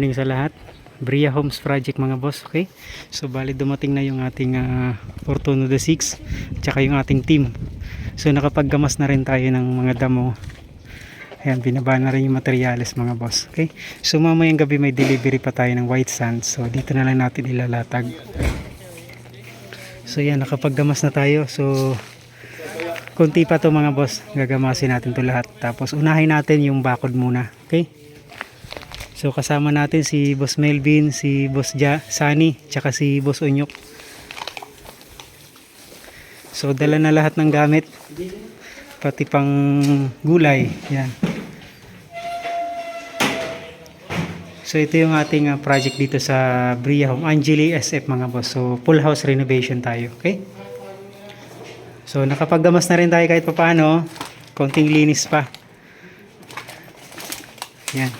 morning sa lahat. Bria Homes Project mga boss, okay? So bali dumating na yung ating Fortuno de 6 tsaka yung ating team. So nakapaggamas na rin tayo ng mga damo. Ayan, binaba na rin yung materyales mga boss, okay? So mamayang gabi may delivery pa tayo ng white sand. So dito na lang natin ilalatag. So yan, nakapaggamas na tayo. So konti pa to mga boss, gagamasin natin to lahat. Tapos unahin natin yung bakod muna, okay? So kasama natin si Boss Melvin, si Boss Sunny, tsaka si Boss Onyok. So dala na lahat ng gamit, pati pang gulay. Yan. So ito yung ating project dito sa Bria Home, Angeli SF mga boss. So full house renovation tayo, okay? So nakapaggamas na rin tayo kahit papaano, konting linis pa. Yan.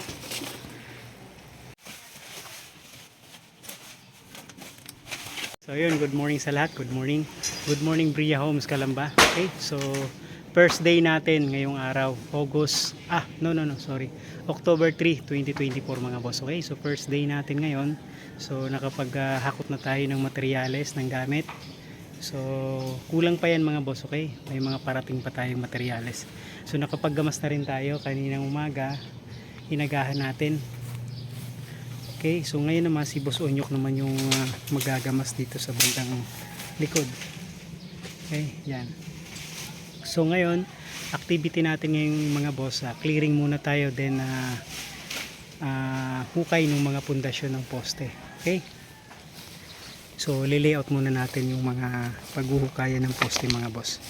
So yun, good morning sa lahat. Good morning. Good morning Bria Homes Calamba. Okay? So first day natin ngayong araw, October 3, 2024 mga boss. Okay? So first day natin ngayon. So nakapaghakot na tayo ng materyales, ng gamit. So kulang pa yan mga boss, okay? May mga parating pa tayong materyales. So nakapaggamas na rin tayo kaninang umaga. Hinagahan natin. Okay, so ngayon naman si Boss Onyok naman yung magagamas dito sa bandang likod. Okay, yan. So ngayon, activity natin ngayong mga boss, clearing muna tayo, then hukay ng mga pundasyon ng poste. Okay? So lilayout muna natin yung mga paghuhukayan ng poste mga boss.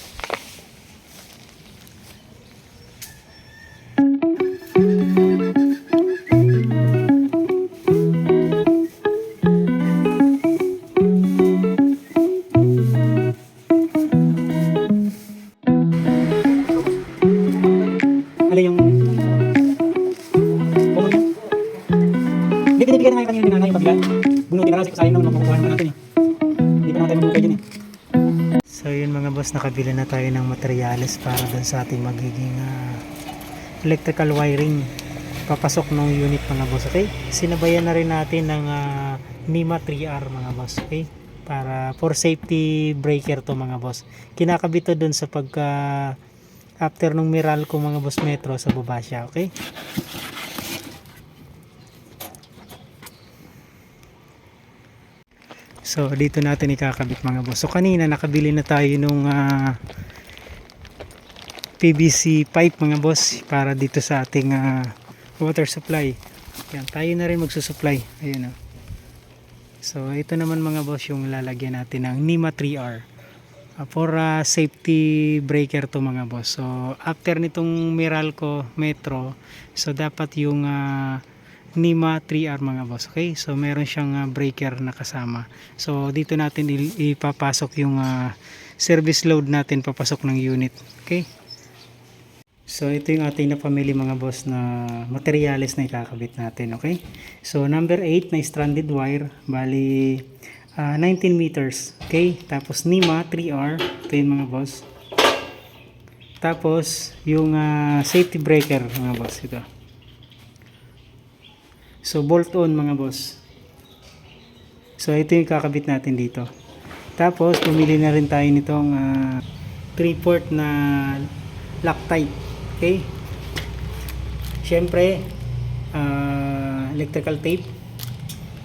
Binibigyan na nga kanina ni nanay yung pabila. Bunutin na lang kasi sayang naman makukuha naman natin eh. Hindi pa naman tayo magbukay dyan eh. So yun mga boss, nakabili na tayo ng materyales para dun sa ating magiging electrical wiring. Papasok ng unit mga boss, okay? Sinabayan na rin natin ng NEMA 3R mga boss, okay? Para for safety breaker to mga boss. Kinakabit to dun sa pagka after nung Meralco mga boss metro sa baba siya, okay? So dito natin ikakabit mga boss. So kanina nakabili na tayo nung PVC pipe mga boss para dito sa ating water supply. Yan, tayo na rin magsusupply. Ayun o. So ito naman mga boss yung lalagyan natin ng NEMA 3R for safety breaker to mga boss. So after nitong Meralco Metro, so dapat yung NEMA 3R mga boss, okay? So meron siyang breaker na kasama. So dito natin ipapasok yung service load natin papasok ng unit, okay? So ito yung ating napamili mga boss na materyales na ikakabit natin, okay? So number 8 na stranded wire, bali 19 meters, okay? Tapos NEMA 3R, ito yung mga boss. Tapos yung safety breaker mga boss, ito. So bolt on mga boss. So ito yung kakabit natin dito. Tapos pumili na rin tayo nitong 3/4 na Loctite. Okay? Syempre electrical tape.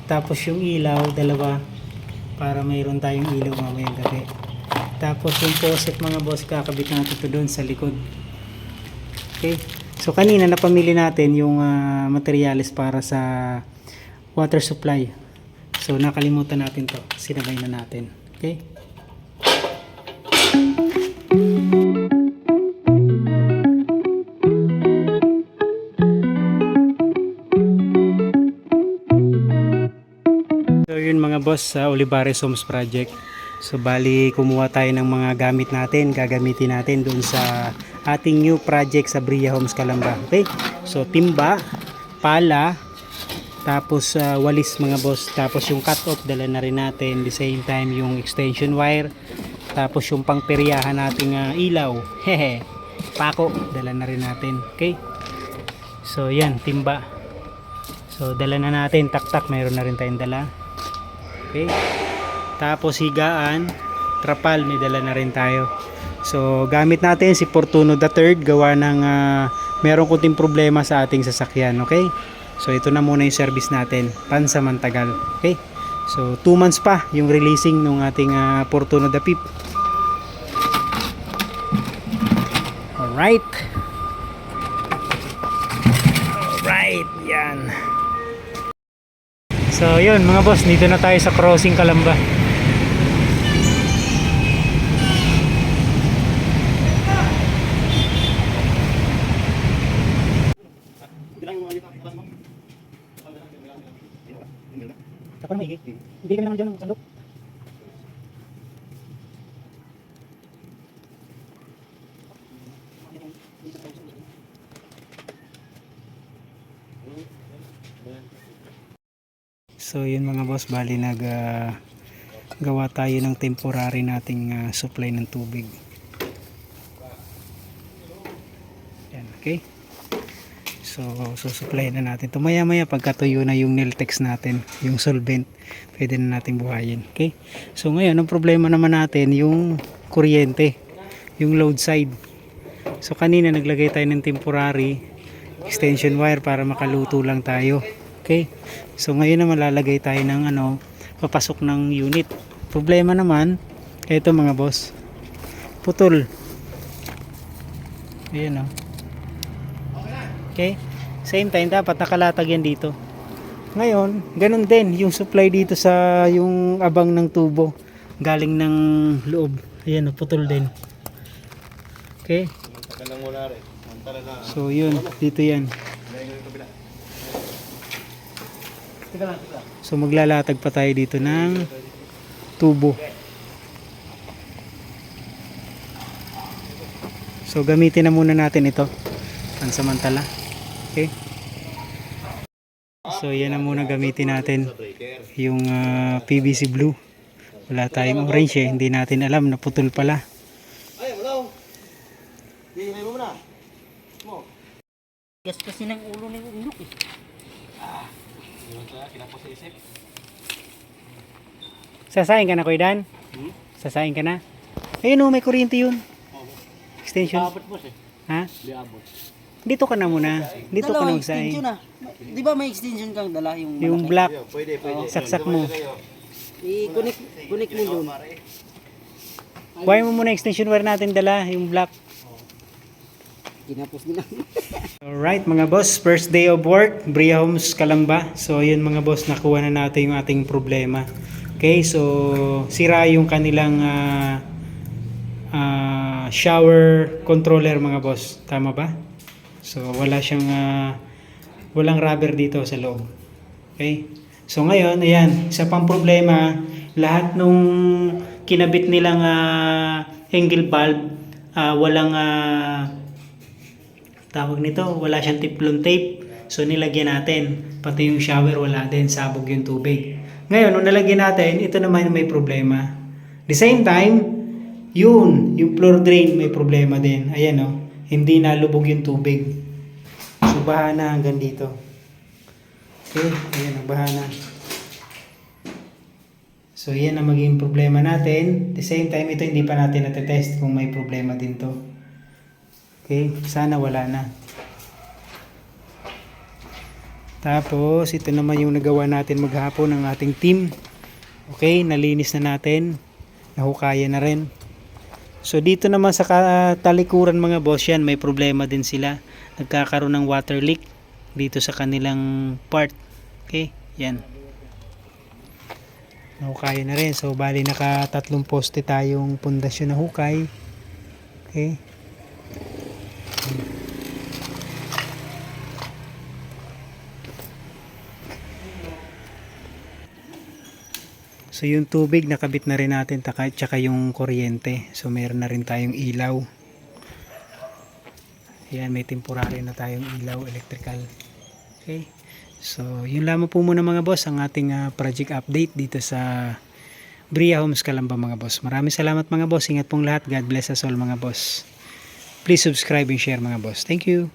Tapos yung ilaw dalawa para mayroon tayong ilaw mamayang gabi. Tapos yung faucet mga boss, kakabit natin ito doon sa likod. Okay? So kanina napamili natin yung materyales para sa water supply. So nakalimutan natin to. Sinabay na natin. Okay? So yun mga boss, sa Olivares Homes Project. So bali kumuha tayo ng mga gamit natin, gagamitin natin doon sa ating new project sa Bria Homes Calamba. Okay? So timba, pala, tapos walis mga boss, tapos yung cut off dala na rin natin, the same time yung extension wire, tapos yung pangperyahan nating ilaw, hehe, pako, dala na rin natin. Okay? So yan, timba. So So dala na natin, taktak, mayroon na rin tayong dala. Okay. Tapos higaan, trapal, may dala na rin tayo. So gamit natin si Fortuno III, gawa ng merong kunting problema sa ating sasakyan. Okay. So ito na muna yung service natin, pansamantagal. Okay. So 2 months pa yung releasing ng ating Fortuno the Pip. Alright. Alright, yan. So yun mga boss, dito na tayo sa crossing Calamba. Hindi kami naman dyan ng sandok. So yun mga boss, bali gawa tayo ng temporary nating supply ng tubig. Yan, okay. So susupply na natin. Tumaya maya pagkatuyo na yung Niltex natin, yung solvent, pwede na natin buhayin. Okay. So ngayon ang problema naman natin yung kuryente, yung load side. So kanina naglagay tayo ng temporary extension wire para makaluto lang tayo. Okay. So ngayon na malalagay tayo ng papasok ng unit. Problema naman, ito mga boss, putol. Ayan o. Okay. Same time dapat nakalatag yan dito. Ngayon, ganun din yung supply dito sa yung abang ng tubo galing ng loob. Ayan o, putol din. Okay. So yun, dito yan. So maglalatag pa tayo dito ng tubo. So gamitin na muna natin ito pansamantala. Okay. So yan na muna gamitin natin yung PVC blue. Wala tayong orange hindi natin alam na putol pala. Gas kasi ng ulo ng ulok eh. Sasayin ka na, Kuya Dan? Sasayin ka na? Ayun o, may kuryente yun. Extension. Abot boss eh. Ha? Di abot. Dito ka na muna. Dito ka na magsaing. extension ah. Di ba may extension kang dala yung Yung malaki? black, Pwede. saksak mo. I-connect mo doon. Kuhain mo muna extension wire natin dala, yung black. Kinapos din na. Alright mga boss, first day of work, Bria Homes Calamba. So yun mga boss, nakuha na natin yung ating problema. Okay, so sira yung kanilang shower controller mga boss. Tama ba? So wala siyang walang rubber dito sa loob. Okay? So ngayon, ayan, isa pang problema, lahat nung kinabit nilang angle valve, walang tawag nito, wala siyang tiplon tape. So nilagyan natin, pati yung shower wala din, sabog yung tubig. Ngayon, nung nalagyan natin, ito naman may problema. The same time, yung floor drain may problema din. Ayan o, hindi nalubog yung tubig. So baha na hanggang dito. Okay, ayan o, baha na. So yan ang magiging problema natin. The same time, ito hindi pa natin natetest kung may problema din to. Okay, sana wala na. Tapos, ito naman yung nagawa natin maghapon ng ating team. Okay, nalinis na natin. Nahukayan na rin. So, dito naman sa talikuran mga boss yan, may problema din sila. Nagkakaroon ng water leak dito sa kanilang part. Okay, yan. Nahukayan na rin. So, bali naka-3 poste tayong pundasyon na hukay. Okay. So yung tubig nakabit na rin natin tsaka yung kuryente. So meron na rin tayong ilaw. Ayan, may temporary na tayong ilaw electrical. Okay. So yun lamang po muna mga boss ang ating project update dito sa Bria Homes Calamba mga boss. Maraming salamat mga boss. Ingat pong lahat. God bless us all mga boss. Please subscribe and share mga boss. Thank you.